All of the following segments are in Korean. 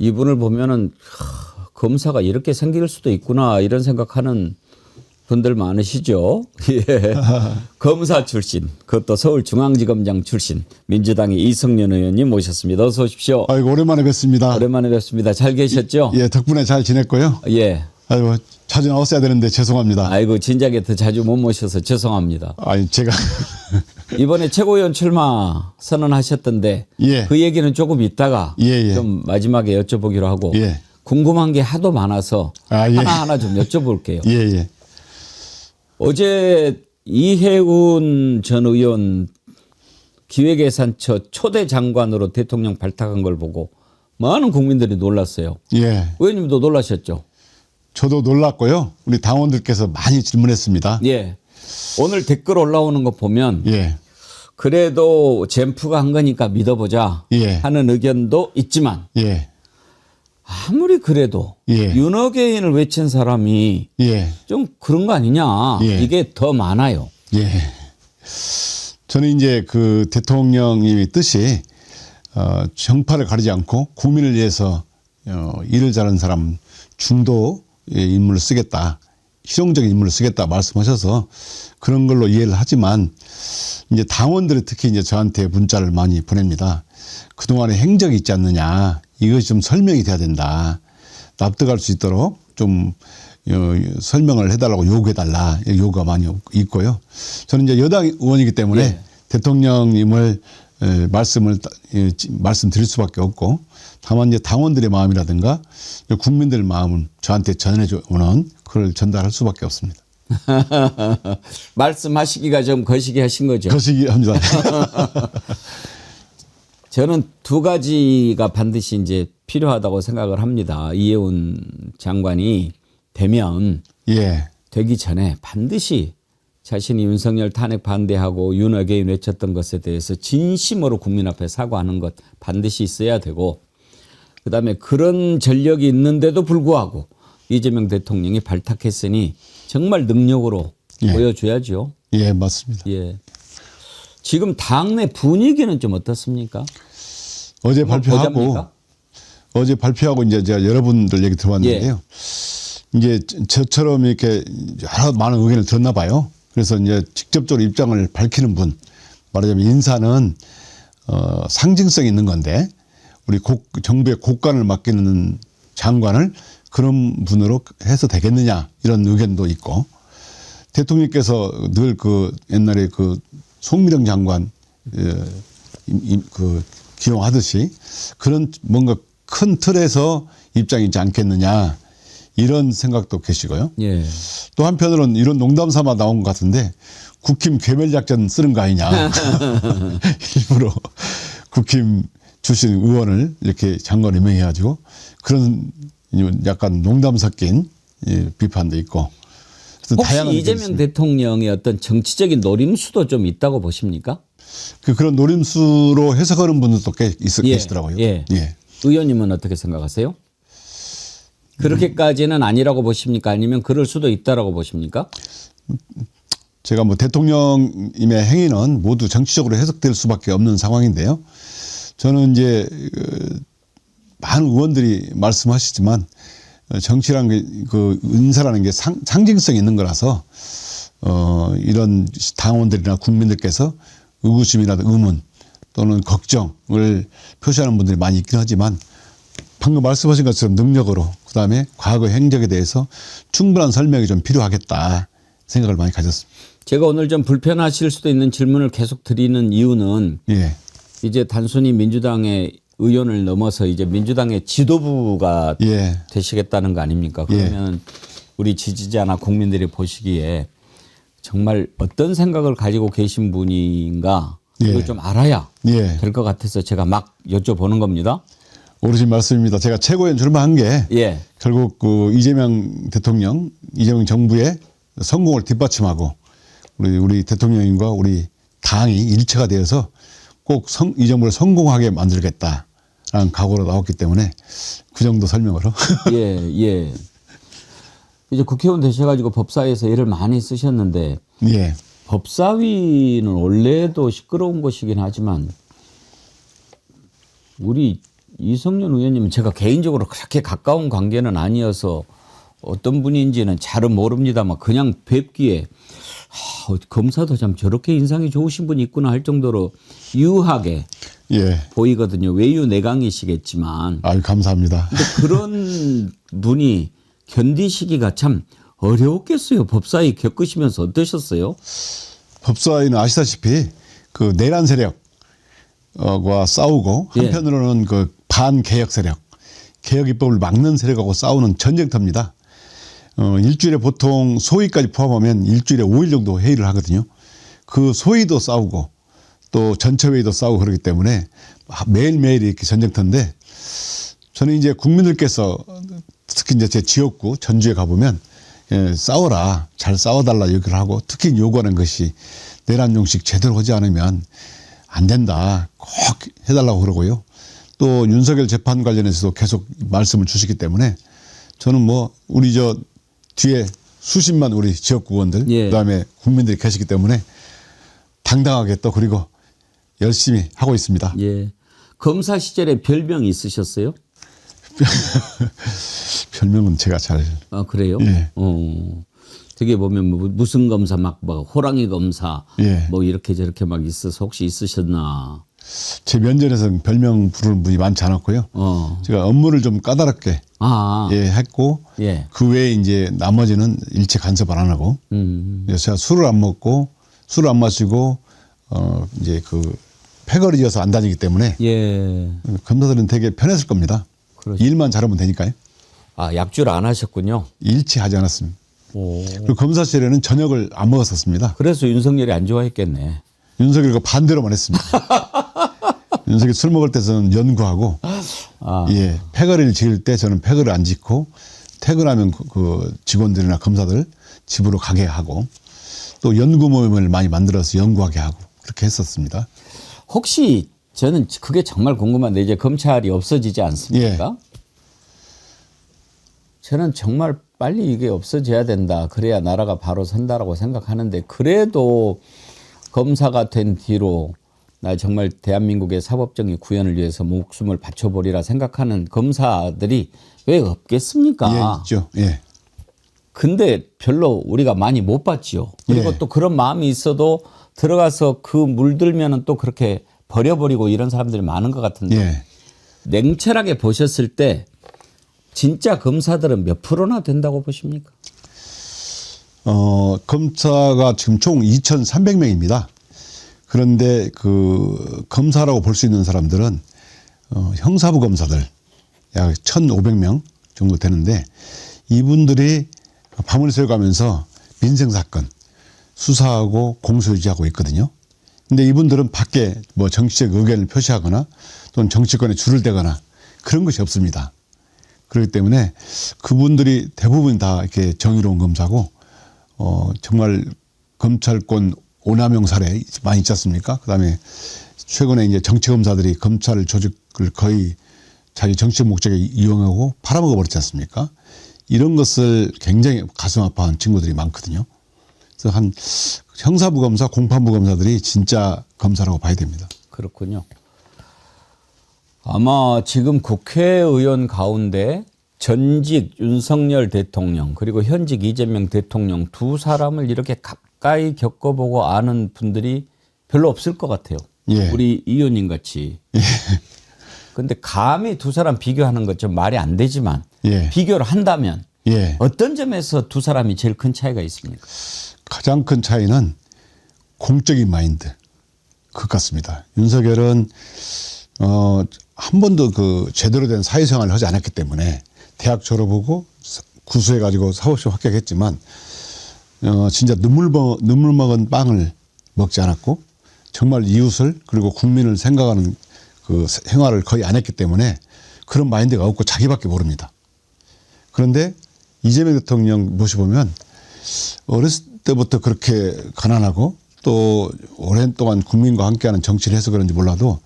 이분을 보면은 검사가 이렇게 생길 수도 있구나 이런 생각하는 분들 많으시죠. 예. 검사 출신, 그것도 서울중앙지검장 출신 민주당의 이성년 의원님 모셨습니다. 어서 오십시오. 아이고 오랜만에 뵙습니다. 오랜만에 뵙습니다. 잘 계셨죠? 예, 덕분에 잘 지냈고요. 예. 아이고 자주 나왔어야 되는데 죄송합니다. 아이고 진작에 더 자주 못 모셔서 죄송합니다. 아니 제가 이번에 최고위원 출마 선언하셨던데 예. 그 얘기는 조금 있다가 예. 좀 마지막에 여쭤보기로 하고 예. 궁금한 게 하도 많아서 예. 하나하나 좀 여쭤볼게요. 예. 어제 이해운 전 의원 기획예산처 초대 장관으로 대통령 발탁한 걸 보고 많은 국민들이 놀랐어요. 예. 의원님도 놀라셨죠? 저도 놀랐고요. 우리 당원들께서 많이 질문했습니다. 예. 오늘 댓글 올라오는 거 보면 예. 그래도 젠프가 한 거니까 믿어보자 예. 하는 의견도 있지만 예. 아무리 그래도 예. 윤어게인을 외친 사람이 예. 좀 그런 거 아니냐. 예. 이게 더 많아요. 예. 저는 이제 그 대통령님의 뜻이 정파를 가리지 않고 국민을 위해서 일을 잘하는 사람 중도의 인물을 쓰겠다. 실용적인 인물을 쓰겠다 말씀하셔서 그런 걸로 이해를 하지만 이제 당원들이 특히 이제 저한테 문자를 많이 보냅니다. 그동안에 행적이 있지 않느냐. 이것이 좀 설명이 돼야 된다. 납득할 수 있도록 좀 설명을 해달라고 요구해달라. 요구가 많이 있고요. 저는 이제 여당 의원이기 때문에 예. 대통령님을 말씀드릴 수밖에 없고 다만 이제 당원들의 마음이라든가 국민들 마음을 저한테 전해오는 그걸 전달할 수밖에 없습니다. 말씀하시기가 좀 거시기 하신 거죠. 거시기 합니다. 저는 두 가지가 반드시 이제 필요하다고 생각을 합니다. 이해운 장관이 되면 예. 되기 전에 반드시 자신이 윤석열 탄핵 반대하고 윤어게인 외쳤던 것에 대해서 진심으로 국민 앞에 사과하는 것 반드시 있어야 되고 그다음에 그런 전력이 있는데도 불구하고 이재명 대통령이 발탁했으니 정말 능력으로 예. 보여줘야죠. 예, 맞습니다. 예. 지금 당내 분위기는 좀 어떻습니까? 어제 발표하고 보잡니까? 어제 발표하고 이제 제가 여러분들 얘기 들어봤는데요. 이제 저처럼 이렇게 여러 많은 의견을 들었나 봐요. 그래서 이제 직접적으로 입장을 밝히는 분, 말하자면 인사는 상징성이 있는 건데 우리 정부의 고관을 맡기는 장관을 그런 분으로 해서 되겠느냐 이런 의견도 있고 대통령께서 늘 그 옛날에 그 송미령 장관 그 기용하듯이 그런 뭔가 큰 틀에서 입장이 있지 않겠느냐 이런 생각도 계시고요. 예. 또 한편으로는 이런 농담 삼아 나온 것 같은데 국힘 괴멸작전 쓰는 거 아니냐. 일부러 국힘 출신 의원을 이렇게 장관 임명해가지고 그런 약간 농담 섞인 비판도 있고. 혹시 이재명 대통령의 어떤 정치적인 노림수도 좀 있다고 보십니까? 그런 노림수로 해석하는 분들도 꽤 계시더라고요. 예. 예. 의원님은 어떻게 생각하세요? 그렇게까지는 아니라고 보십니까? 아니면 그럴 수도 있다라고 보십니까? 제가 뭐 대통령님의 행위는 모두 정치적으로 해석될 수밖에 없는 상황인데요. 저는 이제 많은 의원들이 말씀하시지만 정치라는 게 그 인사라는 게 상징성이 있는 거라서 이런 당원들이나 국민들께서 의구심이나 의문 또는 걱정을 표시하는 분들이 많이 있긴 하지만 방금 말씀하신 것처럼 능력으로 그다음에 과거 행적에 대해서 충분한 설명이 좀 필요하겠다 생각을 많이 가졌습니다. 제가 오늘 좀 불편하실 수도 있는 질문을 계속 드리는 이유는 예. 이제 단순히 민주당의 의원을 넘어서 이제 민주당의 지도부가 예. 되시겠다는 거 아닙니까? 그러면 우리 지지자나 국민들이 보시기에 정말 어떤 생각을 가지고 계신 분인가 그걸 좀 알아야 예. 될 것 같아서 제가 막 여쭤보는 겁니다. 오르신 말씀입니다. 제가 최고위원 출마한 게 예. 결국 그 이재명 대통령, 이재명 정부의 성공을 뒷받침하고 우리 대통령님과 우리 당이 일체가 되어서 꼭 이 정부를 성공하게 만들겠다라는 각오로 나왔기 때문에 그 정도 설명으로. 예. 이제 국회의원 되셔가지고 법사위에서 일을 많이 쓰셨는데 예. 법사위는 원래도 시끄러운 곳이긴 하지만 우리 이성윤 의원님은 제가 개인적으로 그렇게 가까운 관계는 아니어서 어떤 분인지는 잘은 모릅니다만 그냥 뵙기에 검사도 참 저렇게 인상이 좋으신 분이 있구나 할 정도로 유하게 예. 보이거든요. 외유 내강이시겠지만. 아유, 감사합니다. 근데 그런 분이 견디시기가 참 어려웠겠어요. 법사위 겪으시면서 어떠셨어요? 법사위는 아시다시피 그 내란 세력과 싸우고 예. 한편으로는 그 반개혁 세력, 개혁 입법을 막는 세력하고 싸우는 전쟁터입니다. 일주일에 보통 소위까지 포함하면 일주일에 5일 정도 회의를 하거든요. 그 소위도 싸우고 또 전체 회의도 싸우고 그러기 때문에 매일매일 이렇게 전쟁터인데 저는 이제 국민들께서 특히 이제 제 지역구 전주에 가보면 싸워라, 잘 싸워달라 얘기를 하고 특히 요구하는 것이 내란 종식 제대로 하지 않으면 안 된다. 꼭 해달라고 그러고요. 또 윤석열 재판 관련해서도 계속 말씀을 주시기 때문에 저는 뭐 우리 저 뒤에 수십만 우리 지역구 의원들 예. 그다음에 국민들이 계시기 때문에 당당하게 또 그리고 열심히 하고 있습니다. 예. 검사 시절에 별명이 있으셨어요? 별명은 제가 잘 아, 그래요? 예. 되게 보면 뭐 무슨 검사 막 호랑이 검사 예. 뭐 이렇게 저렇게 막 있어서 혹시 있으셨나? 제 면전에서 별명 부르는 분이 많지 않았고요. 제가 업무를 좀 까다롭게 했고 예. 그 외에 이제 나머지는 일체 간섭 안 하고 그래서 제가 술을 안 먹고 술을 안 마시고 이제 그 패거리여서 안 다니기 때문에 예. 검사들은 되게 편했을 겁니다. 그렇죠. 일만 잘하면 되니까요. 아, 약주를 안 하셨군요. 일체 하지 않았습니다. 오. 그리고 검사실에는 저녁을 안 먹었었습니다. 그래서 윤석열이 안 좋아했겠네. 윤석열과 반대로만 했습니다. 윤석열이 술 먹을 때 저는 연구하고 예, 패거리를 지을 때 저는 패거리를 안 짓고 퇴근하면 그 직원들이나 검사들 집으로 가게 하고 또 연구 모임을 많이 만들어서 연구하게 하고 그렇게 했었습니다. 혹시 저는 그게 정말 궁금한데 이제 검찰이 없어지지 않습니까? 예. 저는 정말 빨리 이게 없어져야 된다. 그래야 나라가 바로 선다라고 생각하는데 그래도 검사가 된 뒤로 나 정말 대한민국의 사법정의 구현을 위해서 목숨을 바쳐버리라 생각하는 검사들이 왜 없겠습니까? 예, 있죠. 예. 근데 별로 우리가 많이 못 봤지요. 그리고 예. 또 그런 마음이 있어도 들어가서 그 물들면은 또 그렇게 버려버리고 이런 사람들이 많은 것 같은데 예. 냉철하게 보셨을 때 진짜 검사들은 몇 프로나 된다고 보십니까? 검사가 지금 총 2,300명입니다. 그런데 그 검사라고 볼 수 있는 사람들은 형사부 검사들 약 1,500명 정도 되는데 이분들이 밤을 새워가면서 민생사건 수사하고 공소유지하고 있거든요. 근데 이분들은 밖에 뭐 정치적 의견을 표시하거나 또는 정치권에 줄을 대거나 그런 것이 없습니다. 그렇기 때문에 그분들이 대부분 다 이렇게 정의로운 검사고 정말 검찰권 오남용 사례 많이 있지 않습니까? 그다음에 최근에 이제 정치 검사들이 검찰 조직을 거의 자기 정치 목적에 이용하고 팔아먹어 버렸지 않습니까? 이런 것을 굉장히 가슴 아파하는 친구들이 많거든요. 그래서 한 형사부 검사, 공판부 검사들이 진짜 검사라고 봐야 됩니다. 그렇군요. 아마 지금 국회의원 가운데 전직 윤석열 대통령 그리고 현직 이재명 대통령 두 사람을 이렇게 가까이 겪어보고 아는 분들이 별로 없을 것 같아요. 예. 우리 이 의원님 같이. 그런데 감히 두 사람 비교하는 것 좀 말이 안 되지만 예. 비교를 한다면 예. 어떤 점에서 두 사람이 제일 큰 차이가 있습니까? 가장 큰 차이는 공적인 마인드 그 같습니다. 윤석열은 한 번도 그 제대로 된 사회생활을 하지 않았기 때문에 대학 졸업하고 구수해가지고 사법시험 합격했지만 진짜 눈물 먹은 빵을 먹지 않았고 정말 이웃을 그리고 국민을 생각하는 그 생활을 거의 안 했기 때문에 그런 마인드가 없고 자기밖에 모릅니다. 그런데 이재명 대통령 모셔보면 어렸을 때부터 그렇게 가난하고 또 오랜 동안 국민과 함께하는 정치를 해서 그런지 몰라도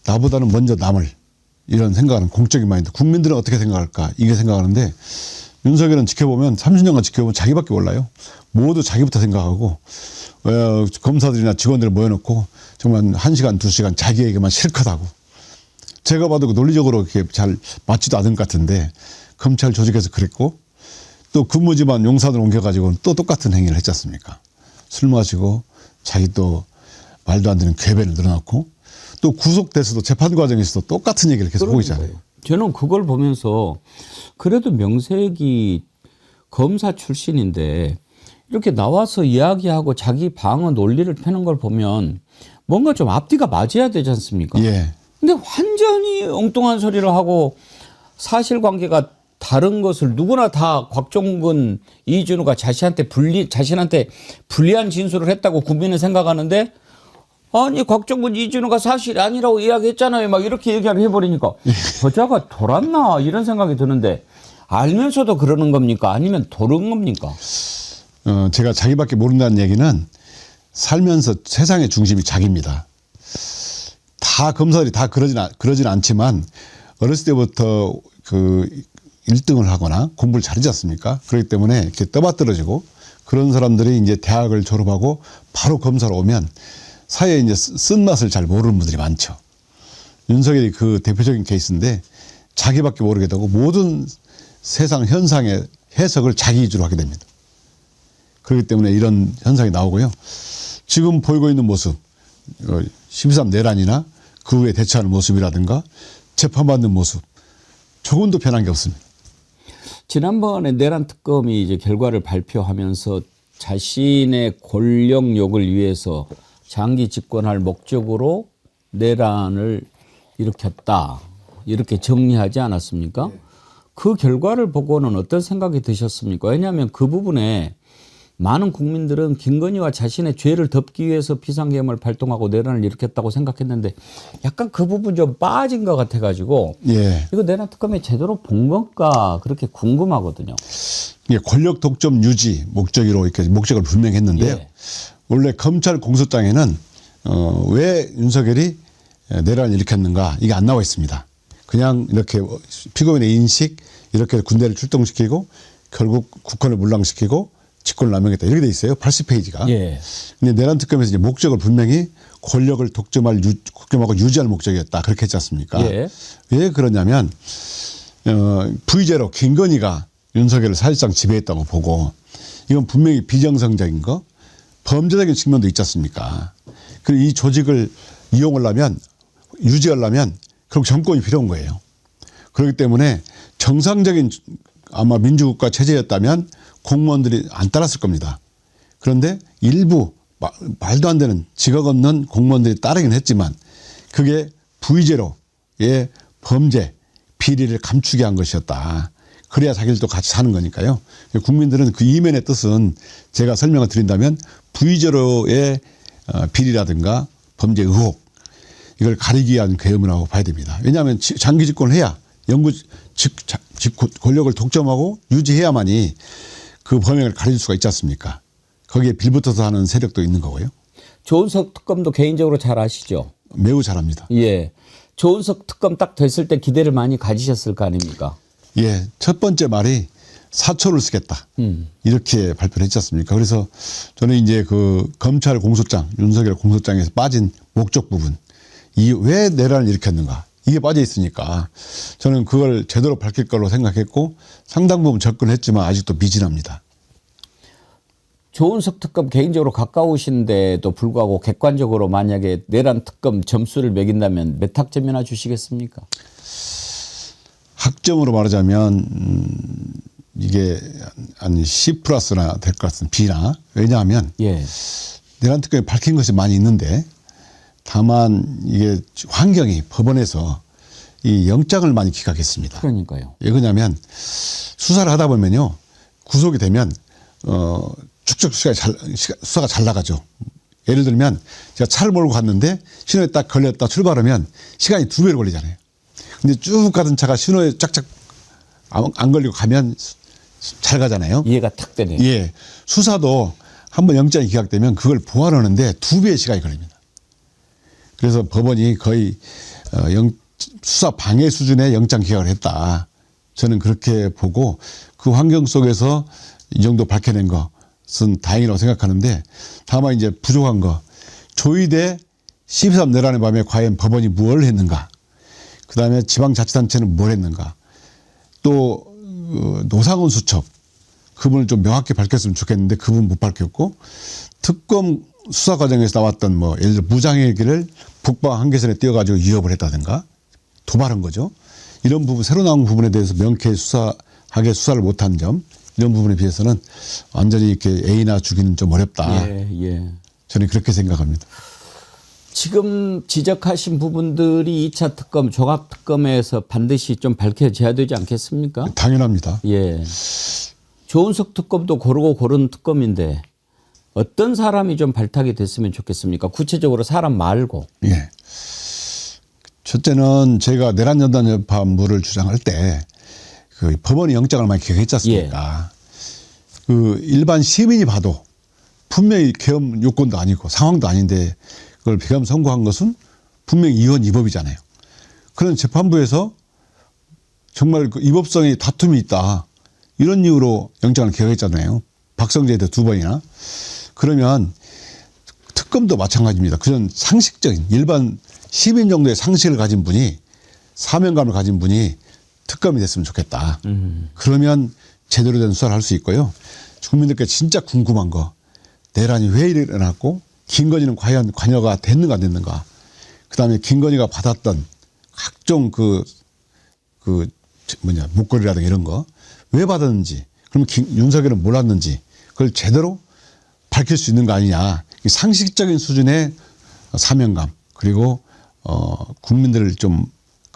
나보다는 먼저 남을 이런 생각하는 공적인 마인드. 국민들은 어떻게 생각할까 이게 생각하는데 윤석열은 지켜보면 30년간 지켜보면 자기밖에 몰라요. 모두 자기부터 생각하고 검사들이나 직원들을 모여놓고 정말 1시간 2시간 자기 얘기만 실컷 하고 제가 봐도 그 논리적으로 이렇게 잘 맞지도 않은 것 같은데 검찰 조직에서 그랬고 또 근무지만 용산으로 옮겨가지고 또 똑같은 행위를 했지 않습니까? 술 마시고 자기 또 말도 안 되는 궤변을 늘어놓고 또 구속돼서도 재판 과정에서도 똑같은 얘기를 계속 하고 있잖아요. 저는 그걸 보면서 그래도 명색이 검사 출신인데 이렇게 나와서 이야기하고 자기 방어 논리를 펴는 걸 보면 뭔가 좀 앞뒤가 맞아야 되지 않습니까? 예. 근데 완전히 엉뚱한 소리를 하고 사실관계가 다른 것을 누구나 다 곽종근, 이준호가 자신한테 불리한 진술을 했다고 국민은 생각하는데 아니 곽종근, 이준호가 사실이 아니라고 이야기했잖아요. 막 이렇게 얘기를 해버리니까 저자가 돌았나 이런 생각이 드는데 알면서도 그러는 겁니까? 아니면 도른 겁니까? 제가 자기밖에 모른다는 얘기는 살면서 세상의 중심이 자기입니다. 다 검사들이 다 그러진 않지만 어렸을 때부터 그 1등을 하거나 공부를 잘하지 않습니까? 그렇기 때문에 이렇게 떠받들어지고 그런 사람들이 이제 대학을 졸업하고 바로 검사로 오면 사회에 이제 쓴맛을 잘 모르는 분들이 많죠. 윤석열이 그 대표적인 케이스인데 자기밖에 모르게 되고 모든 세상 현상의 해석을 자기 위주로 하게 됩니다. 그렇기 때문에 이런 현상이 나오고요. 지금 보이고 있는 모습, 12.3 내란이나 그 후에 대처하는 모습이라든가 재판받는 모습, 조금도 변한 게 없습니다. 지난번에 내란 특검이 이제 결과를 발표하면서 자신의 권력욕을 위해서 장기 집권할 목적으로 내란을 일으켰다. 이렇게 정리하지 않았습니까? 그 결과를 보고는 어떤 생각이 드셨습니까? 왜냐하면 그 부분에 많은 국민들은 김건희와 자신의 죄를 덮기 위해서 비상계엄을 발동하고 내란을 일으켰다고 생각했는데 약간 그 부분 좀 빠진 것 같아가지고 예. 이거 내란 특검이 제대로 본 건가 그렇게 궁금하거든요. 이게 권력 독점 유지 목적으로 이렇게 목적을 분명히 했는데요. 예. 원래 검찰 공소장에는 왜 윤석열이 내란을 일으켰는가 이게 안 나와 있습니다. 그냥 이렇게 피고인의 인식 이렇게 군대를 출동시키고 결국 국권을 물랑시키고 직권을 남용했다 이렇게 돼 있어요. 80페이지가. 예. 근데 내란 특검에서 이제 목적을 분명히 권력을 독점하고 유지할 목적이었다 그렇게 했지 않습니까? 예. 왜 그러냐면 부의제로 김건희가 윤석열을 사실상 지배했다고 보고 이건 분명히 비정상적인 거 범죄적인 측면도 있지 않습니까? 그리고 이 조직을 이용하려면 유지하려면 결국 정권이 필요한 거예요. 그렇기 때문에 정상적인 아마 민주국가 체제였다면 공무원들이 안 따랐을 겁니다. 그런데 일부 말도 안 되는 직업 없는 공무원들이 따르긴 했지만 그게 부의제로의 범죄 비리를 감추게 한 것이었다. 그래야 자기들도 같이 사는 거니까요. 국민들은 그 이면의 뜻은 제가 설명을 드린다면 부의제로의 비리라든가 범죄 의혹 이걸 가리기 위한 계엄이라고 봐야 됩니다. 왜냐하면 장기 집권을 해야 권력을 독점하고 유지해야만이 그 범행을 가릴 수가 있지 않습니까? 거기에 빌붙어서 하는 세력도 있는 거고요. 조은석 특검도 개인적으로 잘 아시죠? 매우 잘합니다. 예. 조은석 특검 딱 됐을 때 기대를 많이 가지셨을 거 아닙니까? 예. 첫 번째 말이 사초를 쓰겠다. 이렇게 발표를 했지 않습니까? 그래서 저는 이제 그 검찰 공소장, 윤석열 공소장에서 빠진 목적 부분, 왜 내란을 일으켰는가. 이게 빠져 있으니까 저는 그걸 제대로 밝힐 걸로 생각했고 상당 부분 접근했지만 아직도 미진합니다. 조은석 특검 개인적으로 가까우신데도 불구하고 객관적으로 만약에 내란 특검 점수를 매긴다면 몇 학점이나 주시겠습니까? 학점으로 말하자면 이게 한 C 플러스나 될 것 같은 B나 왜냐하면 예. 내란 특검이 밝힌 것이 많이 있는데 다만 이게 환경이 법원에서 이 영장을 많이 기각했습니다. 그러니까요. 왜 그러냐면 수사를 하다 보면요 구속이 되면 축적 수사가 잘 나가죠. 예를 들면 제가 차를 몰고 갔는데 신호에 딱 걸렸다 출발하면 시간이 2배로 걸리잖아요. 근데 쭉 가던 차가 신호에 쫙쫙 안 걸리고 가면 잘 가잖아요. 이해가 탁 되네요. 예, 수사도 한번 영장이 기각되면 그걸 보완하는데 2배의 시간이 걸립니다. 그래서 법원이 거의 수사 방해 수준의 영장 기각을 했다. 저는 그렇게 보고 그 환경 속에서 이 정도 밝혀낸 것은 다행이라고 생각하는데 다만 이제 부족한 거 조의대 12.3 내란의 밤에 과연 법원이 뭘 했는가. 그다음에 지방자치단체는 뭘 했는가. 또 노상원 수첩 그분을 좀 명확히 밝혔으면 좋겠는데 그분 못 밝혔고 특검 수사 과정에서 나왔던 뭐 예를 들어 무장헬기를 북방 한계선에 띄워가지고 위협을 했다든가 도발한 거죠. 이런 부분 새로 나온 부분에 대해서 명쾌히 수사하게 수사를 못한 점 이런 부분에 비해서는 완전히 이렇게 A나 주기는 좀 어렵다. 예, 예. 저는 그렇게 생각합니다. 지금 지적하신 부분들이 2차 특검, 종합특검에서 반드시 좀 밝혀져야 되지 않겠습니까? 당연합니다. 예. 조은석 특검도 고르고 고른 특검인데 어떤 사람이 좀 발탁이 됐으면 좋겠습니까? 구체적으로 사람 말고. 예. 첫째는 제가 내란연단 여파물을 주장할 때 그 법원이 영장을 많이 기각했지 않습니까? 그 일반 시민이 봐도 분명히 계엄 요건도 아니고 상황도 아닌데 그걸 계엄 선고한 것은 분명히 이원 이법이잖아요. 그런 재판부에서 정말 그 위법성이 다툼이 있다. 이런 이유로 영장을 기각했잖아요. 박성재에 대해 2번이나. 그러면 특검도 마찬가지입니다. 그런 상식적인 일반 시민 정도의 상식을 가진 분이 사명감을 가진 분이 특검이 됐으면 좋겠다. 그러면 제대로 된 수사를 할 수 있고요. 국민들께 진짜 궁금한 거. 내란이 왜 일어났고 김건희는 과연 관여가 됐는가 안 됐는가. 그다음에 김건희가 받았던 각종 목걸이라든가 이런 거 왜 받았는지 그러면 윤석열은 몰랐는지 그걸 제대로 밝힐 수 있는 거 아니냐. 상식적인 수준의 사명감 그리고 국민들을 좀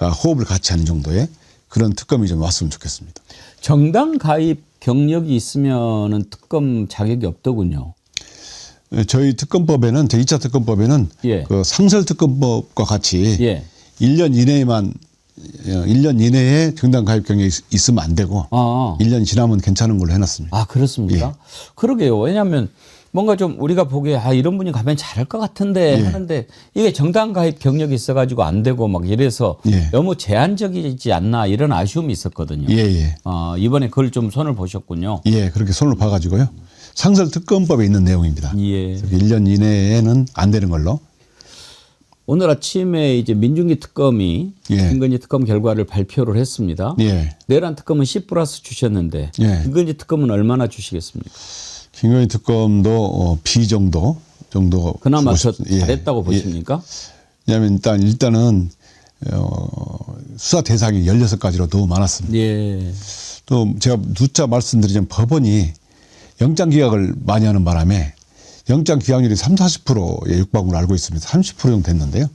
호흡을 같이 하는 정도의 그런 특검이 좀 왔으면 좋겠습니다. 정당 가입 경력이 있으면은 특검 자격이 없더군요. 저희 특검법에는 제2차 특검법에는 예. 그 상설특검법과 같이 예. 1년 이내에 정당 가입 경력이 있으면 안 되고 1년 지나면 괜찮은 걸로 해놨습니다. 아, 그렇습니까? 예. 그러게요. 왜냐하면 뭔가 좀 우리가 보기에 이런 분이 가면 잘할 것 같은데 예. 하는데 이게 정당 가입 경력이 있어가지고 안 되고 막 이래서 예. 너무 제한적이지 않나 이런 아쉬움이 있었거든요. 예. 이번에 그걸 좀 손을 보셨군요. 예, 그렇게 손을 봐가지고요. 상설특검법에 있는 내용입니다. 예. 1년 이내에는 안 되는 걸로. 오늘 아침에 이제 민중기 특검이 예. 김건희 특검 결과를 발표를 했습니다. 예. 내란 특검은 C+ 주셨는데 예. 김건희 특검은 얼마나 주시겠습니까? 김건희 특검도 B 정도 그나마 주고 더 예. 잘했다고 보십니까? 왜냐하면 일단은 수사 대상이 16가지로 너무 많았습니다. 예. 또 제가 누차 말씀드리자면 법원이 영장 기각을 많이 하는 바람에 영장 기각률이 30-40%에 육박으로 알고 있습니다. 30% 정도 됐는데요.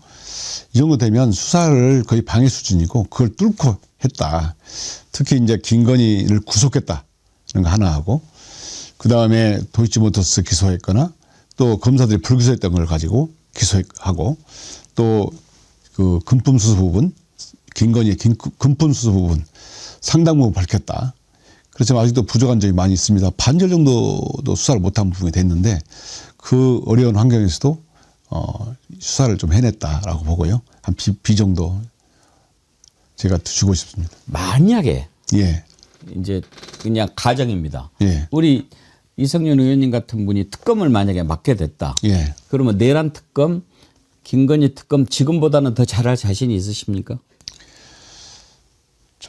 이 정도 되면 수사를 거의 방해 수준이고 그걸 뚫고 했다. 특히 이제 김건희를 구속했다는 거 하나 하고 그다음에 도이치모터스 기소했거나 또 검사들이 불기소했던 걸 가지고 기소하고 또 그 금품 수수 부분 김건희의 금품 수수 부분 상당 부분 밝혔다. 그렇지만 아직도 부족한 점이 많이 있습니다. 반절 정도도 수사를 못한 부분이 됐는데 그 어려운 환경에서도 수사를 좀 해냈다라고 보고요. 한 B 정도 제가 주고 싶습니다. 만약에 예. 이제 그냥 가정입니다. 예. 우리 이성윤 의원님 같은 분이 특검을 만약에 맡게 됐다. 예. 그러면 내란 특검, 김건희 특검 지금보다는 더 잘할 자신이 있으십니까?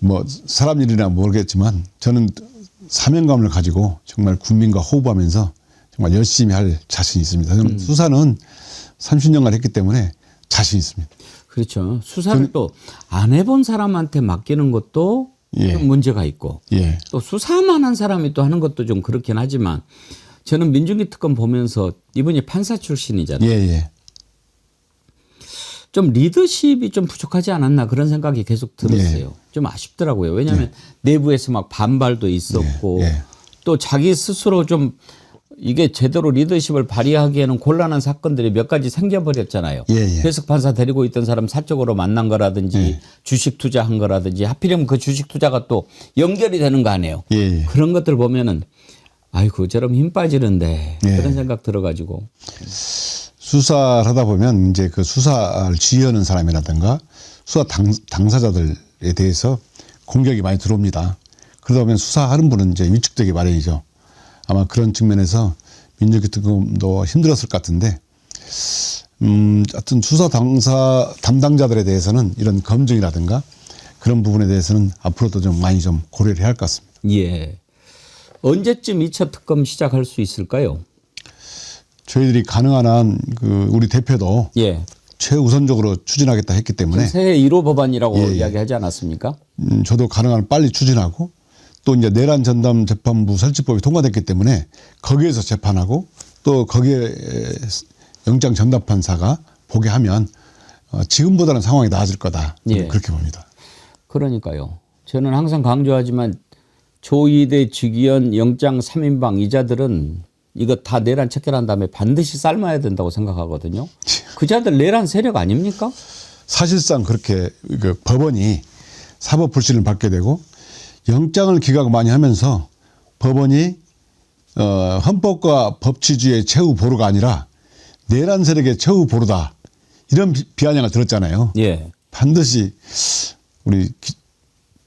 뭐 사람 일이나 모르겠지만 저는 사명감을 가지고 정말 국민과 호흡하면서 정말 열심히 할 자신이 있습니다. 저는 수사는 30년간 했기 때문에 자신 있습니다. 그렇죠. 수사를 또 안 해본 사람한테 맡기는 것도 예. 좀 문제가 있고 예. 또 수사만 한 사람이 또 하는 것도 좀 그렇긴 하지만 저는 민중기 특검 보면서 이분이 판사 출신이잖아요. 예. 좀 리더십이 좀 부족하지 않았나 그런 생각이 계속 들었어요. 좀 아쉽더라고요. 왜냐하면 내부에서 막 반발도 있었고 예. 또 자기 스스로 좀 이게 제대로 리더십을 발휘하기에는 곤란한 사건들이 몇 가지 생겨버렸잖아요. 예. 배석 판사 데리고 있던 사람 사적으로 만난 거라든지 주식 투자한 거라든지 하필이면 그 주식 투자가 또 연결이 되는 거 아니에요. 예. 그런 것들 보면은 아이고 저럼 힘 빠지는데 예. 그런 생각 들어가지고. 수사를 하다 보면 이제 그 수사를 지휘하는 사람이라든가 수사 당사자들에 대해서 공격이 많이 들어옵니다. 그러다 보면 수사하는 분은 이제 위축되기 마련이죠. 아마 그런 측면에서 민중기 특검도 힘들었을 것 같은데 하여튼 수사 담당자들에 대해서는 이런 검증이라든가 그런 부분에 대해서는 앞으로도 좀 많이 좀 고려를 해야 할 것 같습니다. 예. 언제쯤 2차 특검 시작할 수 있을까요? 저희들이 가능한 한 우리 대표도 예. 최우선적으로 추진하겠다 했기 때문에 새해 1호 법안이라고 예, 예. 이야기하지 않았습니까? 저도 가능한 한 빨리 추진하고 또 이제 내란 전담 재판부 설치법이 통과됐기 때문에 거기에서 재판하고 또 거기에 영장 전담 판사가 보게 하면 지금보다는 상황이 나아질 거다. 저는 예. 그렇게 봅니다. 그러니까요. 저는 항상 강조하지만 조이대, 주기현, 영장 3인방 이자들은 이거 다 내란 척결한 다음에 반드시 삶아야 된다고 생각하거든요. 그 자들 내란 세력 아닙니까? 사실상 그렇게 법원이 사법 불신을 받게 되고 영장을 기각 많이 하면서 법원이 헌법과 법치주의의 최후 보루가 아니라 내란 세력의 최후 보루다. 이런 비아냥을 들었잖아요. 예. 반드시 우리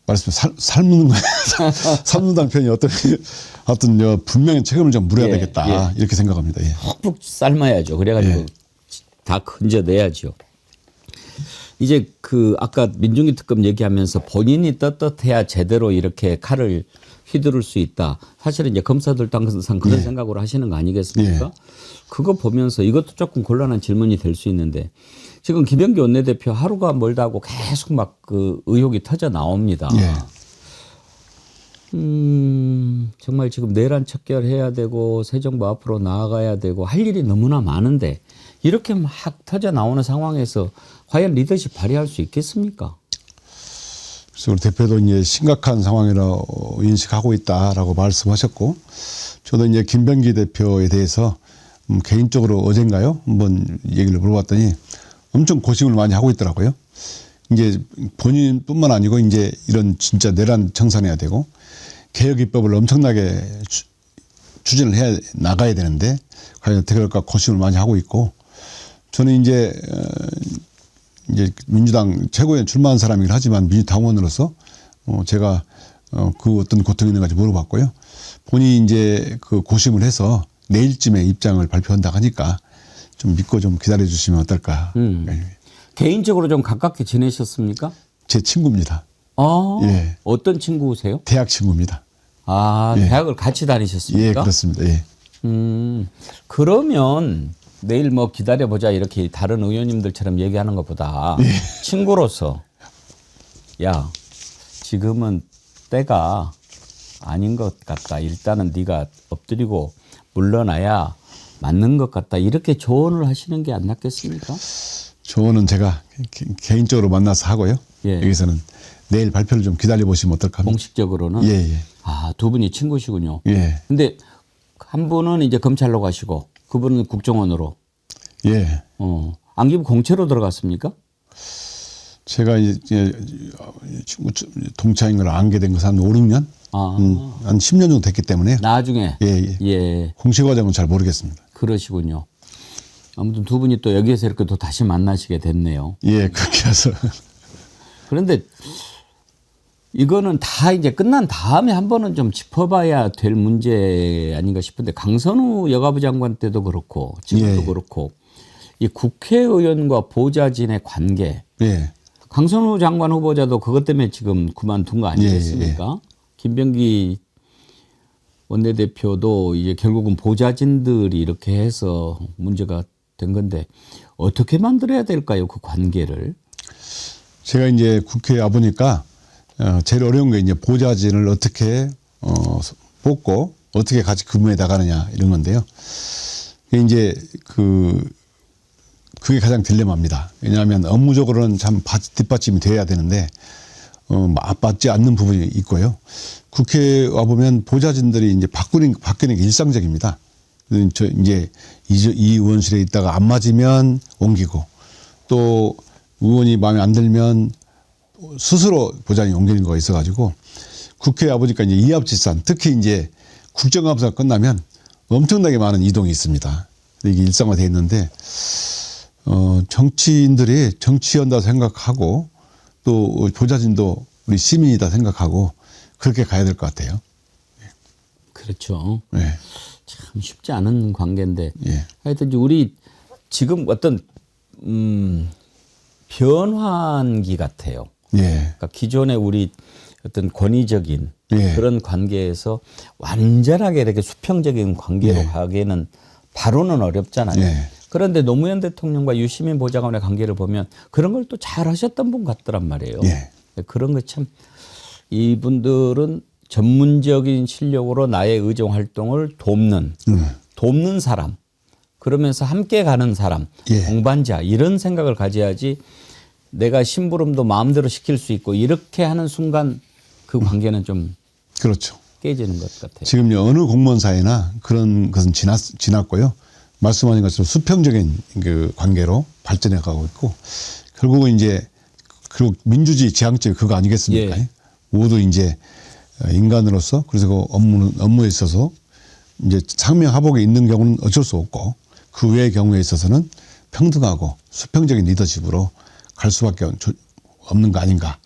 말했으면 삶는 삶는다는 표현이 어떤 분명히 책임을 좀 물어야 예, 되겠다. 이렇게 생각합니다. 예. 푹푹 삶아야죠. 그래가지고 다 건져내야죠. 이제 아까 민중기 특검 얘기하면서 본인이 떳떳해야 제대로 이렇게 칼을 휘두를 수 있다. 사실은 이제 검사들도 항상 그런 생각으로 하시는 거 아니겠습니까? 그거 보면서 이것도 조금 곤란한 질문이 될 수 있는데 지금 김병기 원내대표 하루가 멀다 하고 계속 막 그 의혹이 터져 나옵니다. 정말 지금 내란 척결해야 되고 새 정부 앞으로 나아가야 되고 할 일이 너무나 많은데 이렇게 막 터져 나오는 상황에서 과연 리더십 발휘할 수 있겠습니까? 그래서 우리 대표도 이제 심각한 상황이라고 인식하고 있다라고 말씀하셨고 저도 이제 김병기 대표에 대해서 개인적으로 어젠가요? 한번 얘기를 물어봤더니 엄청 고심을 많이 하고 있더라고요. 이제 본인뿐만 아니고 이제 이런 진짜 내란 청산해야 되고 개혁 입법을 엄청나게 추진을 해야 나가야 되는데 과연 어떻게 할까 고심을 많이 하고 있고 저는 이제 민주당 최고위원 출마한 사람이긴 하지만 민주당원으로서 제가 그 어떤 고통이 있는지 물어봤고요. 본인이 이제 그 고심을 해서 내일쯤에 입장을 발표한다 하니까 좀 믿고 좀 기다려 주시면 어떨까. 개인적으로 좀 가깝게 지내셨습니까? 제 친구입니다. 아, 예. 어떤 친구세요? 대학 친구입니다. 아, 대학을 같이 다니셨습니까? 예, 그렇습니다. 예. 그러면 내일 뭐 기다려보자 이렇게 다른 의원님들처럼 얘기하는 것보다 친구로서 야, 지금은 때가 아닌 것 같다. 일단은 네가 엎드리고 물러나야 맞는 것 같다. 이렇게 조언을 하시는 게 안 낫겠습니까? 조언은 제가 개인적으로 만나서 하고요. 예. 여기서는 내일 발표를 좀 기다려 보시면 어떨까 합니다. 공식적으로는. 예, 예. 아, 두 분이 친구시군요. 예. 근데 한 분은 이제 검찰로 가시고 그분은 국정원으로. 예. 안기부 공채로 들어갔습니까? 제가 이제 친구 동창인 걸 알게 된 것은 한 5, 6년? 한 10년 정도 됐기 때문에. 나중에. 예, 예. 예. 공식 과정은 잘 모르겠습니다. 그러시군요. 아무튼 두 분이 또 여기에서 이렇게 또 다시 만나시게 됐네요. 예, 그렇게 해서. 그런데 이거는 다 이제 끝난 다음에 한 번은 좀 짚어봐야 될 문제 아닌가 싶은데 강선우 여가부 장관 때도 그렇고 지금도 예. 그렇고 이 국회의원과 보좌진의 관계. 예. 강선우 장관 후보자도 그것 때문에 지금 그만둔 거 아니겠습니까? 김병기 원내대표도 이제 결국은 보좌진들이 이렇게 해서 문제가 된 건데 어떻게 만들어야 될까요? 그 관계를. 제가 이제 국회에 와보니까 제일 어려운 게 이제 보좌진을 어떻게 뽑고 어떻게 같이 근무해 나가느냐 이런 건데요. 이제 그게 가장 딜레마입니다. 왜냐하면 업무적으로는 참 뒷받침이 돼야 되는데 맞지 않는 부분이 있고요. 국회에 와 보면 보좌진들이 이제 바뀌는 게 일상적입니다. 이제 이 의원실에 있다가 안 맞으면 옮기고 또 의원이 마음에 안 들면 스스로 보좌진이 옮기는 거가 있어가지고 국회에 와 보니까 이제 이합집산 특히 이제 국정감사가 끝나면 엄청나게 많은 이동이 있습니다. 이게 일상화되어 있는데 정치인들이 정치한다 생각하고 또 보좌진도 우리 시민이다 생각하고 그렇게 가야 될 것 같아요. 그렇죠. 네. 참 쉽지 않은 관계인데 예. 하여튼 우리 지금 어떤 변환기 같아요. 예. 그러니까 기존의 우리 어떤 권위적인 예. 그런 관계에서 완전하게 이렇게 수평적인 관계로 예. 가기에는 바로는 어렵잖아요. 예. 그런데 노무현 대통령과 유시민 보좌관의 관계를 보면 그런 걸 또 잘하셨던 분 같더란 말이에요. 예. 그런 거 참 이분들은 전문적인 실력으로 나의 의정 활동을 돕는 사람, 그러면서 함께 가는 사람, 예. 동반자 이런 생각을 가져야지 내가 심부름도 마음대로 시킬 수 있고 이렇게 하는 순간 그 관계는 좀 그렇죠. 깨지는 것 같아요. 지금 어느 공무원사이나 그런 것은 지났고요. 말씀하신 것처럼 수평적인 그 관계로 발전해 가고 있고 결국은 이제 그리고 민주주의 지향적 그거 아니겠습니까? 예. 모두 이제 인간으로서 그래서 그 업무에 있어서 이제 상명하복에 있는 경우는 어쩔 수 없고 그 외의 경우에 있어서는 평등하고 수평적인 리더십으로 갈 수밖에 없는 거 아닌가.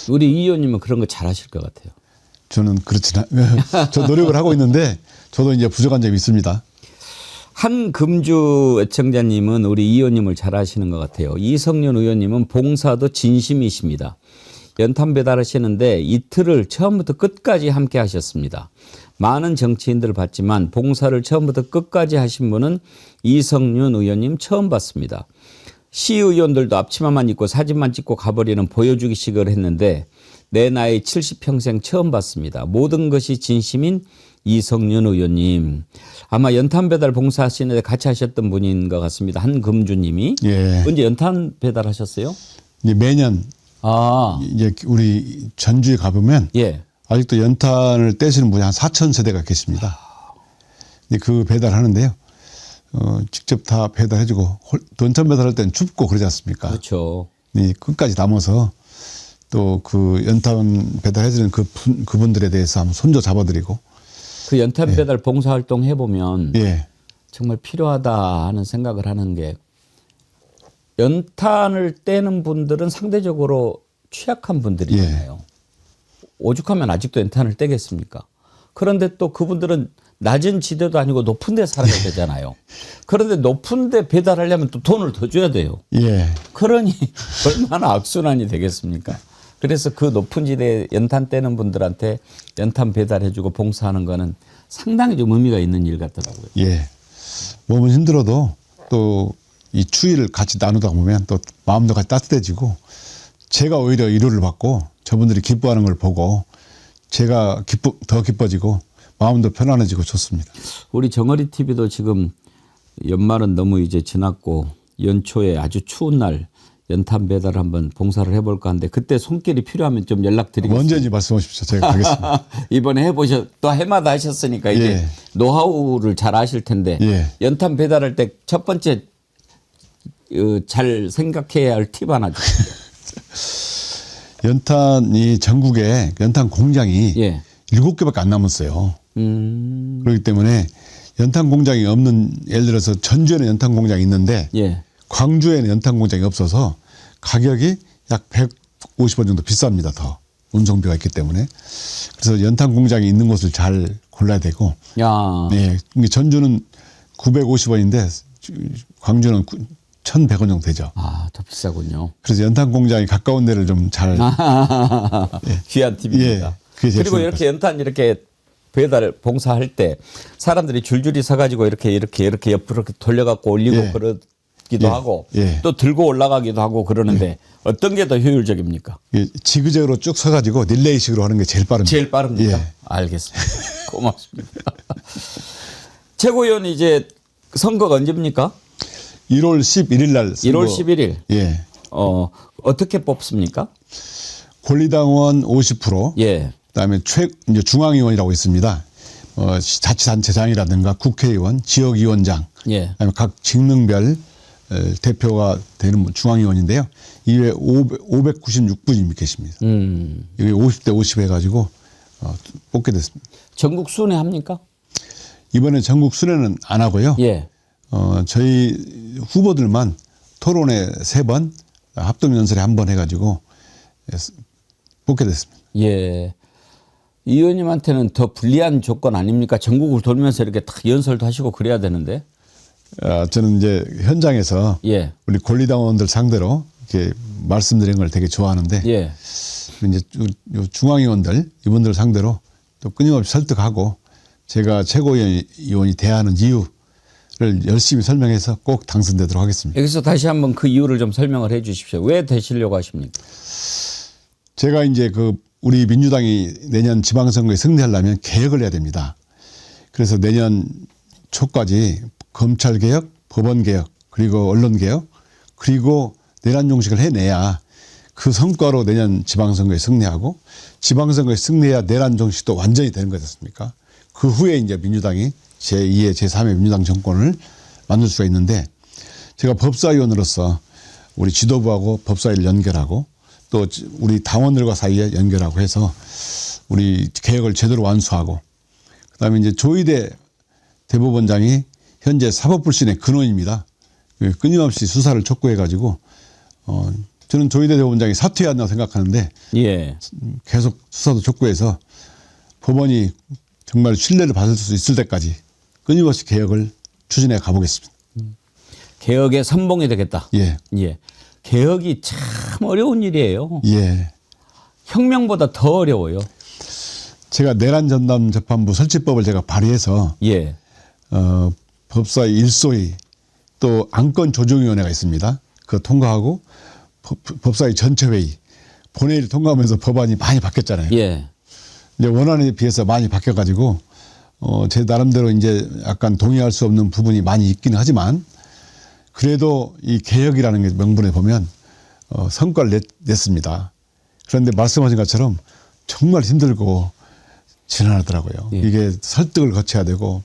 우리 이 의원님은 그런 거 잘하실 것 같아요. 저는 그렇지는 저 노력을 하고 있는데 저도 이제 부족한 점이 있습니다. 한금주 애청자님은 우리 이 의원님을 잘 아시는 것 같아요. 이성윤 의원님은 봉사도 진심이십니다. 연탄 배달하시는데 이틀을 처음부터 끝까지 함께 하셨습니다. 많은 정치인들을 봤지만 봉사를 처음부터 끝까지 하신 분은 이성윤 의원님 처음 봤습니다. 시의원들도 앞치마만 입고 사진만 찍고 가버리는 보여주기식을 했는데 내 나이 70평생 처음 봤습니다. 모든 것이 진심인 이성윤 의원님. 아마 연탄 배달 봉사하시는데 같이 하셨던 분인 것 같습니다. 한금주님이. 예. 언제 연탄 배달하셨어요? 이제 매년 이제 우리 전주에 가보면 예. 아직도 연탄을 떼시는 분이 한 4,000세대가 계십니다. 근데 그 배달하는데요. 직접 다 배달해주고 연탄 배달할 때는 춥고 그러지 않습니까? 그렇죠. 네, 끝까지 남아서 또 그 연탄 배달해주는 그분들에 대해서 한번 손조 잡아드리고. 그 연탄 배달 봉사활동 해보면 예. 정말 필요하다 하는 생각을 하는 게 연탄을 떼는 분들은 상대적으로 취약한 분들이잖아요. 오죽하면 아직도 연탄을 떼겠습니까? 그런데 또 그분들은 낮은 지대도 아니고 높은 데 살아야 되잖아요. 그런데 높은 데 배달하려면 또 돈을 더 줘야 돼요. 예. 그러니 얼마나 악순환이 되겠습니까? 그래서 그 높은 지대에 연탄 떼는 분들한테 연탄 배달해주고 봉사하는 거는 상당히 좀 의미가 있는 일 같더라고요. 예. 몸은 힘들어도 또 이 추위를 같이 나누다 보면 또 마음도 같이 따뜻해지고 제가 오히려 위로를 받고 저분들이 기뻐하는 걸 보고 제가 더 기뻐지고 마음도 편안해지고 좋습니다. 우리 정어리 TV도 지금 연말은 너무 이제 지났고 연초에 아주 추운 날 연탄 배달 한번 봉사를 해볼까 하는데 그때 손길이 필요하면 좀 연락드리겠습니다. 언제든지 말씀하십시오. 제가 가겠습니다. 이번에 또 해마다 하셨으니까 이제 예. 노하우를 잘 아실 텐데 예. 연탄 배달할 때 첫 번째 잘 생각해야 할 팁 하나 주세요. 연탄이 전국에 연탄 공장이 예. 7개밖에 안 남았어요. 그렇기 때문에 연탄 공장이 없는 예를 들어서 전주에는 연탄 공장이 있는데 예. 광주에는 연탄 공장이 없어서 가격이 약 150원 정도 비쌉니다. 더 운송비가 있기 때문에 그래서 연탄 공장이 있는 곳을 잘 골라야 되고 야. 네, 전주는 950원인데 광주는 1,100원 정도 되죠. 아, 더 비싸군요. 그래서 연탄 공장이 가까운 데를 좀 잘 귀한 팁입니다. 그게 제일 그리고 좋은 이렇게 연탄 이렇게 배달 봉사할 때 사람들이 줄줄이 서가지고 이렇게 옆으로 이렇게 돌려갖고 올리고 예. 그러기도 예. 하고 예. 또 들고 올라가기도 하고 그러는데 어떤 게 더 효율적입니까? 지그재그로 쭉 서가지고 릴레이식으로 하는 게 제일 빠릅니다. 제일 빠릅니까? 예. 알겠습니다. 고맙습니다. 최고위원 이제 선거가 언제입니까? 1월 11일 날 1월 11일. 예. 어떻게 뽑습니까? 권리당원 50%, 예. 그다음에 이제 중앙위원이라고 있습니다. 자치단체장이라든가 국회의원, 지역위원장, 예. 그다음에 각 직능별 대표가 되는 중앙위원인데요. 이외에 596분이 계십니다. 이게 50대 50 해가지고 뽑게 됐습니다. 전국 순회 합니까? 이번에 전국 순회는 안 하고요. 예. 저희 후보들만 토론회 3번, 합동연설에 1번 해가지고 뽑게 됐습니다. 예. 이 의원님한테는 더 불리한 조건 아닙니까? 전국을 돌면서 이렇게 딱 연설도 하시고 그래야 되는데. 저는 이제 현장에서 예. 우리 권리당원들 상대로 이렇게 말씀드린 걸 되게 좋아하는데 예. 이제 요 중앙위원들 이분들 상대로 또 끊임없이 설득하고 제가 최고위원이 대하는 이유를 열심히 설명해서 꼭 당선되도록 하겠습니다. 여기서 다시 한번 그 이유를 좀 설명을 해 주십시오. 왜 되시려고 하십니까? 제가 이제 그 우리 민주당이 내년 지방선거에 승리하려면 개혁을 해야 됩니다. 그래서 내년 초까지 검찰개혁, 법원개혁, 그리고 언론개혁, 그리고 내란 종식을 해내야 그 성과로 내년 지방선거에 승리하고 지방선거에 승리해야 내란 종식도 완전히 되는 거지 않습니까? 그 후에 이제 민주당이 제2의 제3의 민주당 정권을 만들 수가 있는데 제가 법사위원으로서 우리 지도부하고 법사위를 연결하고 또 우리 당원들과 사이에 연결하고 해서 우리 개혁을 제대로 완수하고 그다음에 이제 조희대 대법원장이 현재 사법불신의 근원입니다. 끊임없이 수사를 촉구해가지고 저는 조희대 대법원장이 사퇴해야 한다고 생각하는데 예. 계속 수사도 촉구해서 법원이 정말 신뢰를 받을 수 있을 때까지 끊임없이 개혁을 추진해 가보겠습니다. 개혁의 선봉이 되겠다. 예. 예. 개혁이 참 어려운 일이에요. 예. 혁명보다 더 어려워요. 제가 내란 전담 재판부 설치법을 제가 발의해서 예. 법사위 일소위 또 안건 조정위원회가 있습니다. 그거 통과하고 법사위 전체회의 본회의를 통과하면서 법안이 많이 바뀌었잖아요. 예. 이제 원안에 비해서 많이 바뀌어가지고 제 나름대로 이제 약간 동의할 수 없는 부분이 많이 있기는 하지만 그래도 이 개혁이라는 게 명분에 보면 성과를 냈습니다. 그런데 말씀하신 것처럼 정말 힘들고 지난하더라고요. 예. 이게 설득을 거쳐야 되고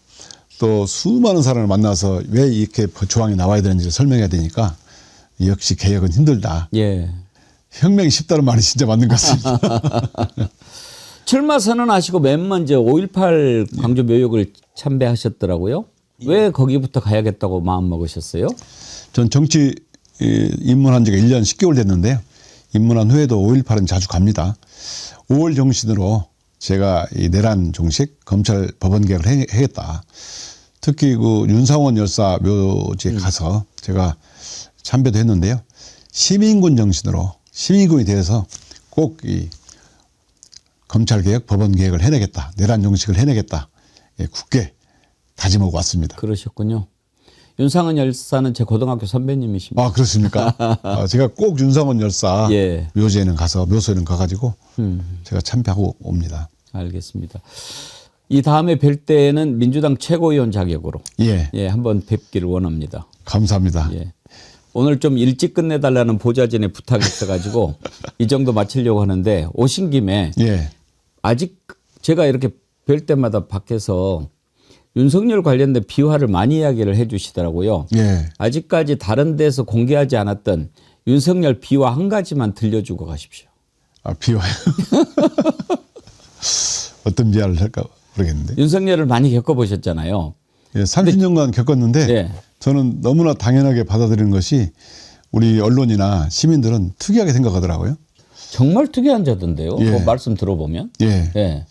또 수많은 사람을 만나서 왜 이렇게 조항이 나와야 되는지를 설명해야 되니까 역시 개혁은 힘들다. 예. 혁명이 쉽다는 말이 진짜 맞는 것 같습니다. 출마 선언하시고 맨 먼저 5.18 광주 묘역을 참배하셨더라고요. 왜 거기부터 가야겠다고 마음 먹으셨어요? 전 정치 입문한 지가 1년 10개월 됐는데요. 입문한 후에도 5.18은 자주 갑니다. 5월 정신으로 제가 이 내란 종식, 검찰 법원 개혁을 해야겠다. 특히 그 윤상원 열사 묘지에 가서 제가 참배도 했는데요. 시민군 정신으로 시민군이 되어서 꼭 이 검찰 개혁, 법원 개혁을 해내겠다. 내란 종식을 해내겠다. 예, 굳게 다짐하고 왔습니다. 그러셨군요. 윤상원 열사는 제 고등학교 선배님이십니다. 아, 그렇습니까? 제가 꼭 윤상원 열사 예. 묘소에는 가가지고 제가 참배하고 옵니다. 알겠습니다. 이 다음에 뵐 때는 민주당 최고위원 자격으로 예. 예, 한번 뵙기를 원합니다. 감사합니다. 예. 오늘 좀 일찍 끝내달라는 보좌진의 부탁이 있어가지고 이 정도 마치려고 하는데 오신 김에 예. 아직 제가 이렇게 뵐 때마다 밖에서 윤석열 관련된 비화를 많이 이야기를 해 주시더라고요. 예. 아직까지 다른 데서 공개하지 않았던 윤석열 비화 한 가지만 들려주고 가십시오. 아, 비화요? 어떤 비화를 할까 모르겠는데. 윤석열을 많이 겪어보셨잖아요. 예, 30년간 겪었는데 예. 저는 너무나 당연하게 받아들이는 것이 우리 언론이나 시민들은 특이하게 생각하더라고요. 정말 특이한 자던데요. 예. 그 말씀 들어보면. 예. 예.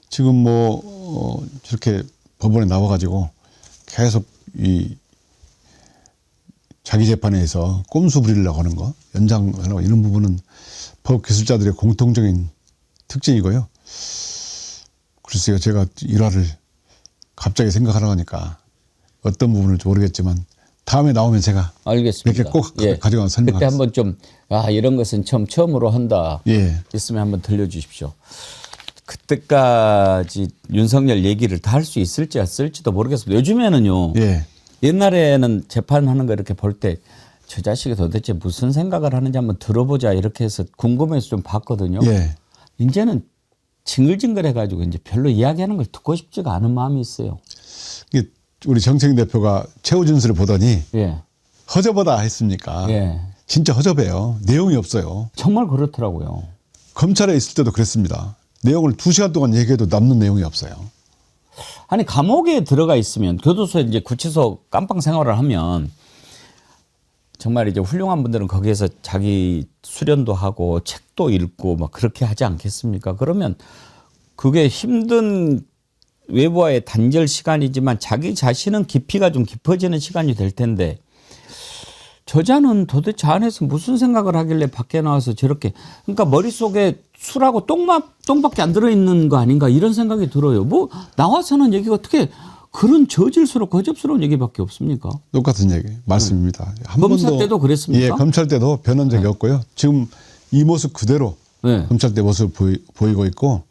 지금 뭐 저렇게 법원에 나와가지고 계속 이 자기 재판에서 꼼수 부리려고 하는 거, 연장하려고 이런 부분은 법 기술자들의 공통적인 특징이고요. 글쎄요, 제가 일화를 갑자기 생각하려고 하니까 어떤 부분을지 모르겠지만 다음에 나오면 제가 알겠습니다. 몇 개 꼭 가져가서 설명하겠습니다. 그때 한번 좀 이런 것은 처음으로 한다. 예. 있으면 한번 들려주십시오. 그때까지 윤석열 얘기를 다 할 수 있을지 없을지도 모르겠습니다. 요즘에는요. 예. 옛날에는 재판하는 거 이렇게 볼 때 저 자식이 도대체 무슨 생각을 하는지 한번 들어보자 이렇게 해서 궁금해서 좀 봤거든요. 예. 이제는 징글징글해가지고 이제 별로 이야기하는 걸 듣고 싶지가 않은 마음이 있어요. 이게 우리 정책 대표가 최후 진술을 보더니 예. 허접하다 했습니까? 예. 진짜 허접해요. 내용이 없어요. 정말 그렇더라고요. 검찰에 있을 때도 그랬습니다. 내용을 2시간 동안 얘기해도 남는 내용이 없어요. 아니 감옥에 들어가 있으면 교도소에 이제 구치소 깜빵 생활을 하면 정말 이제 훌륭한 분들은 거기에서 자기 수련도 하고 책도 읽고 막 그렇게 하지 않겠습니까? 그러면 그게 힘든 외부와의 단절 시간이지만 자기 자신은 깊이가 좀 깊어지는 시간이 될 텐데 저자는 도대체 안에서 무슨 생각을 하길래 밖에 나와서 저렇게 그러니까 머릿속에 술하고 똥밖에 안 들어있는 거 아닌가 이런 생각이 들어요. 뭐 나와서는 얘기가 어떻게 그런 저질스럽고 거접스러운 얘기밖에 없습니까? 똑같은 얘기 말씀입니다. 한 검사 번도 때도 그랬습니까? 예, 검찰 때도 변한 적이 없고요. 지금 이 모습 그대로 네. 검찰 때 모습 보이고 있고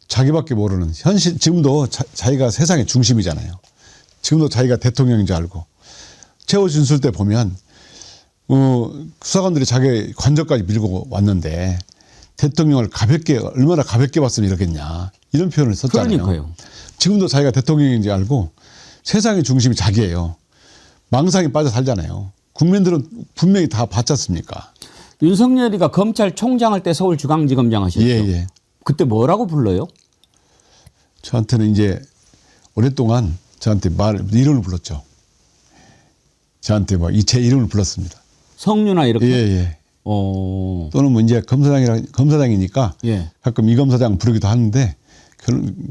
자기밖에 모르는 현실 지금도 자기가 세상의 중심이잖아요. 지금도 자기가 대통령인 줄 알고 최후 진술 때 보면 수사관들이 자기 관저까지 밀고 왔는데 대통령을 가볍게 얼마나 가볍게 봤으면 이러겠냐 이런 표현을 썼잖아요. 그러니까요. 지금도 자기가 대통령인지 알고 세상의 중심이 자기예요. 망상에 빠져 살잖아요. 국민들은 분명히 다 봤지 않습니까? 윤석열이가 검찰총장 할 때 서울중앙지검장 하셨죠. 예, 예. 그때 뭐라고 불러요? 저한테는 이제 오랫동안 저한테 이름을 불렀죠. 저한테 제 이름을 불렀습니다. 성유나 이렇게. 예, 예. 또는 뭐 이제 검사장이니까 예. 가끔 이 검사장 부르기도 하는데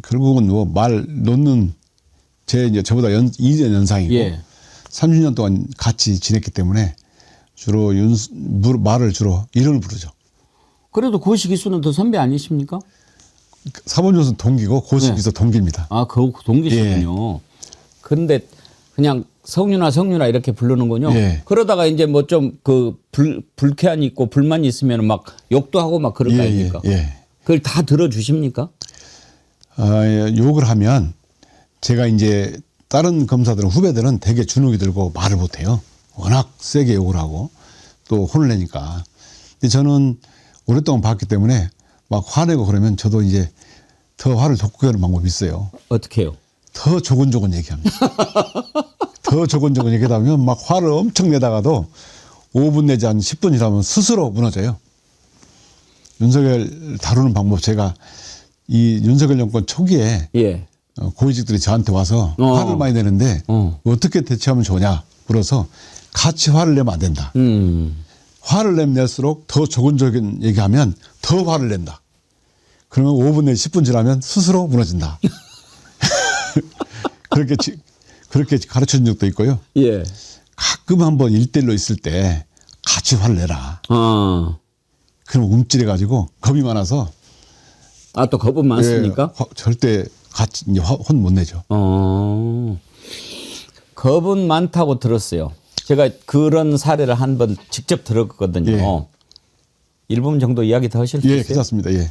결국은 뭐 말 놓는 이제 저보다 2년 연상이고 예. 30년 동안 같이 지냈기 때문에 주로 말을 주로 이름을 부르죠. 그래도 고시 기수는 더 선배 아니십니까? 사본조선 동기고 고시기서 동기입니다. 아, 그 동기시군요. 그런데 그냥 성윤아 이렇게 부르는군요. 예. 그러다가 이제 뭐 좀 그 불쾌한이 있고 불만이 있으면 막 욕도 하고 막 그럴 거 아닙니까? 예. 그걸 다 들어주십니까? 욕을 하면 제가 이제 다른 검사들은 후배들은 되게 주눅이 들고 말을 못해요. 워낙 세게 욕을 하고 또 혼을 내니까. 근데 저는 오랫동안 봤기 때문에 막 화내고 그러면 저도 이제 더 화를 돋구게 하는 방법이 있어요. 어떻게 해요? 더 조곤조곤 얘기합니다. 더 조곤조곤 얘기하다 보면 막 화를 엄청 내다가도 5분 내지 한 10분 지나면 스스로 무너져요. 윤석열 다루는 방법 제가 이 윤석열 정권 초기에 예. 고위직들이 저한테 와서 화를 많이 내는데 어떻게 대처하면 좋냐 물어서 같이 화를 내면 안 된다. 화를 내면 낼수록 더 조곤조곤 얘기하면 더 화를 낸다. 그러면 5분 내지 10분 지나면 스스로 무너진다. 그렇게 가르쳐 준 적도 있고요. 예. 가끔 한번 1대1로 있을 때 같이 화를 내라. 그럼 움찔해가지고 겁이 많아서. 아, 또 겁은 많습니까? 절대 같이 혼 못 내죠. 겁은 많다고 들었어요. 제가 그런 사례를 한 번 직접 들었거든요. 예. 1분 정도 이야기 더 하실 수 있어요? 예, 괜찮습니다. 예.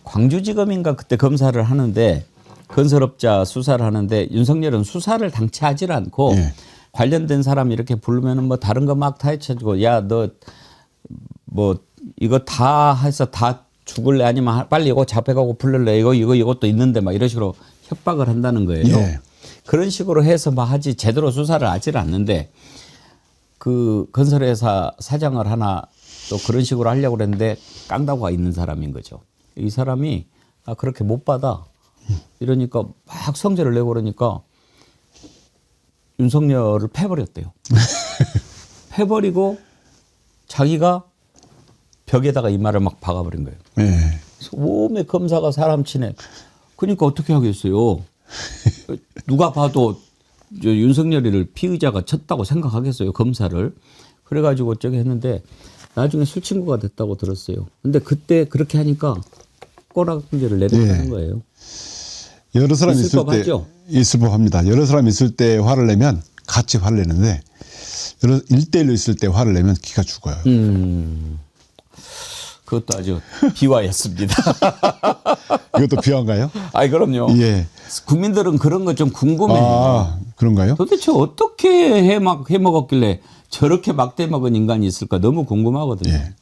광주지검인가 그때 검사를 하는데 건설업자 수사를 하는데 윤석열은 수사를 당최 하질 않고 예. 관련된 사람 이렇게 부르면은 뭐 다른 거 막 다 해쳐주고 야, 너 뭐 이거 다 해서 다 죽을래 아니면 빨리 이거 잡혀가고 불를래 이것도 있는데 막 이런 식으로 협박을 한다는 거예요. 예. 그런 식으로 해서 막 하지 제대로 수사를 하질 않는데 그 건설회사 사장을 하나 또 그런 식으로 하려고 그랬는데 깡다구가 있는 사람인 거죠. 이 사람이 아 그렇게 못 받아 이러니까 막 성질을 내고 그러니까 윤석열을 패버렸대요. 패버리고 자기가 벽에다가 이마를 막 박아버린 거예요. 예. 몸에 검사가 사람 치네. 그러니까 어떻게 하겠어요. 누가 봐도 윤석열이를 피의자가 쳤다고 생각하겠어요. 검사를. 그래가지고 어쩌게 했는데 나중에 술 친구가 됐다고 들었어요. 근데 그때 그렇게 하니까 꼬락문제를 내렸다는 거예요. 여러 사람 있을 때 법하죠? 있을 법합니다. 여러 사람 있을 때 화를 내면 같이 화를 내는데 1대1로 있을 때 화를 내면 기가 죽어요. 그것도 아주 비화였습니다. 이것도 비화인가요? 아이 그럼요. 예. 국민들은 그런 거 좀 궁금해요. 아, 그런가요? 도대체 어떻게 해먹었길래 저렇게 막대 먹은 인간이 있을까 너무 궁금하거든요. 예.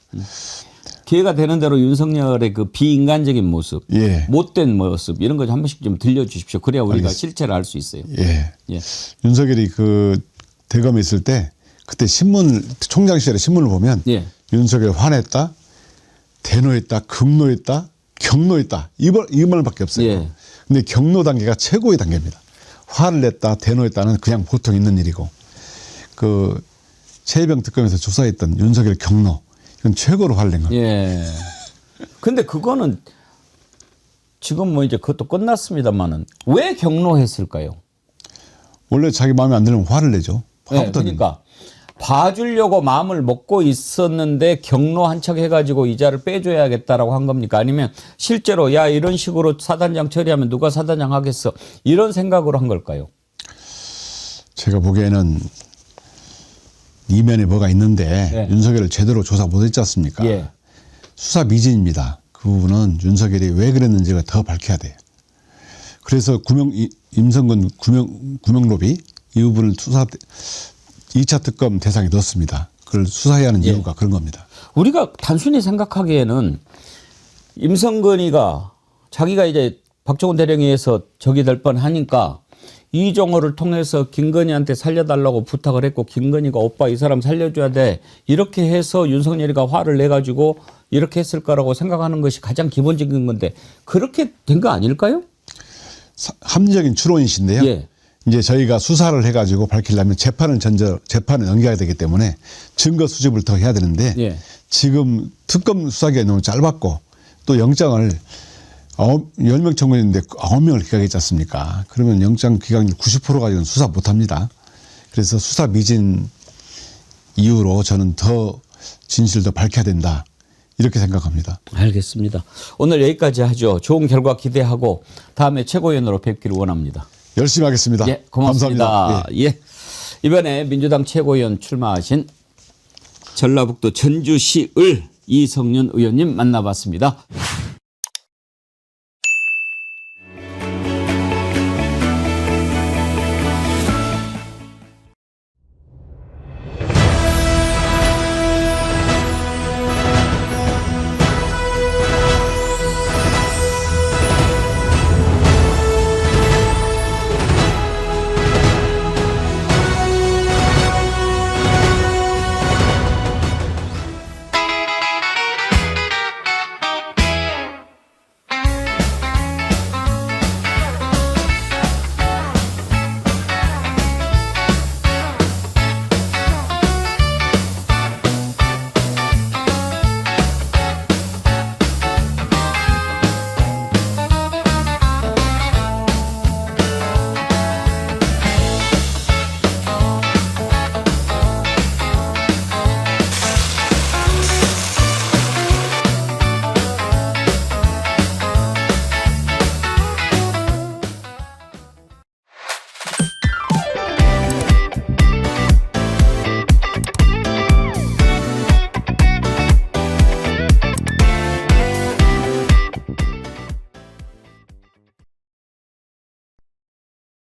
기회가 되는 대로 윤석열의 그 비인간적인 모습, 예. 못된 모습 이런 거 한 번씩 좀 들려주십시오. 그래야 우리가 알겠습니다. 실체를 알 수 있어요. 예. 예. 윤석열이 그 대검에 있을 때 그때 총장 시절에 신문을 보면 예. 윤석열 화냈다, 대노했다, 극노했다, 경노했다 이 말밖에 없어요. 예. 근데 경노 단계가 최고의 단계입니다. 화를 냈다, 대노했다는 그냥 보통 있는 일이고 그 최혜병 특검에서 조사했던 윤석열 경노 이건 최고로 화를 낸 겁니다. 예. 근데 그거는 지금 뭐 이제 그것도 끝났습니다만은 왜 경로했을까요? 원래 자기 마음에 안 들면 화를 내죠. 네, 화부터는. 그러니까 봐주려고 마음을 먹고 있었는데 경로한 척 해가지고 이자를 빼줘야겠다라고 한 겁니까? 아니면 실제로 야 이런 식으로 사단장 처리하면 누가 사단장 하겠어 이런 생각으로 한 걸까요? 제가 보기에는 이면에 뭐가 있는데 네. 윤석열을 제대로 조사 못했지 않습니까? 예. 수사 미진입니다. 그 부분은 윤석열이 왜 그랬는지가 더 밝혀야 돼요. 그래서 임성근 구명로비 이 부분을 수사 2차 특검 대상에 넣었습니다. 그걸 수사해야 하는 예. 이유가 그런 겁니다. 우리가 단순히 생각하기에는 임성근이가 자기가 이제 박정훈 대령에서 적이 될 뻔하니까 이종호를 통해서 김건희한테 살려달라고 부탁을 했고 김건희가 오빠 이 사람 살려줘야 돼 이렇게 해서 윤석열이가 화를 내가지고 이렇게 했을 거라고 생각하는 것이 가장 기본적인 건데 그렇게 된 거 아닐까요? 합리적인 추론이신데요. 예. 이제 저희가 수사를 해가지고 밝히려면 재판을 연기해야 되기 때문에 증거 수집을 더 해야 되는데 예. 지금 특검 수사기간이 너무 짧았고 또 영장을 10명 청구했는데 9명을 기각했지 않습니까? 그러면 영장 기각률 90% 가지고는 수사 못합니다. 그래서 수사 미진 이후로 저는 더 진실을 더 밝혀야 된다. 이렇게 생각합니다. 알겠습니다. 오늘 여기까지 하죠. 좋은 결과 기대하고 다음에 최고위원으로 뵙기를 원합니다. 열심히 하겠습니다. 예, 고맙습니다. 감사합니다. 예. 이번에 민주당 최고위원 출마하신 전라북도 전주시을 이성윤 의원님 만나봤습니다.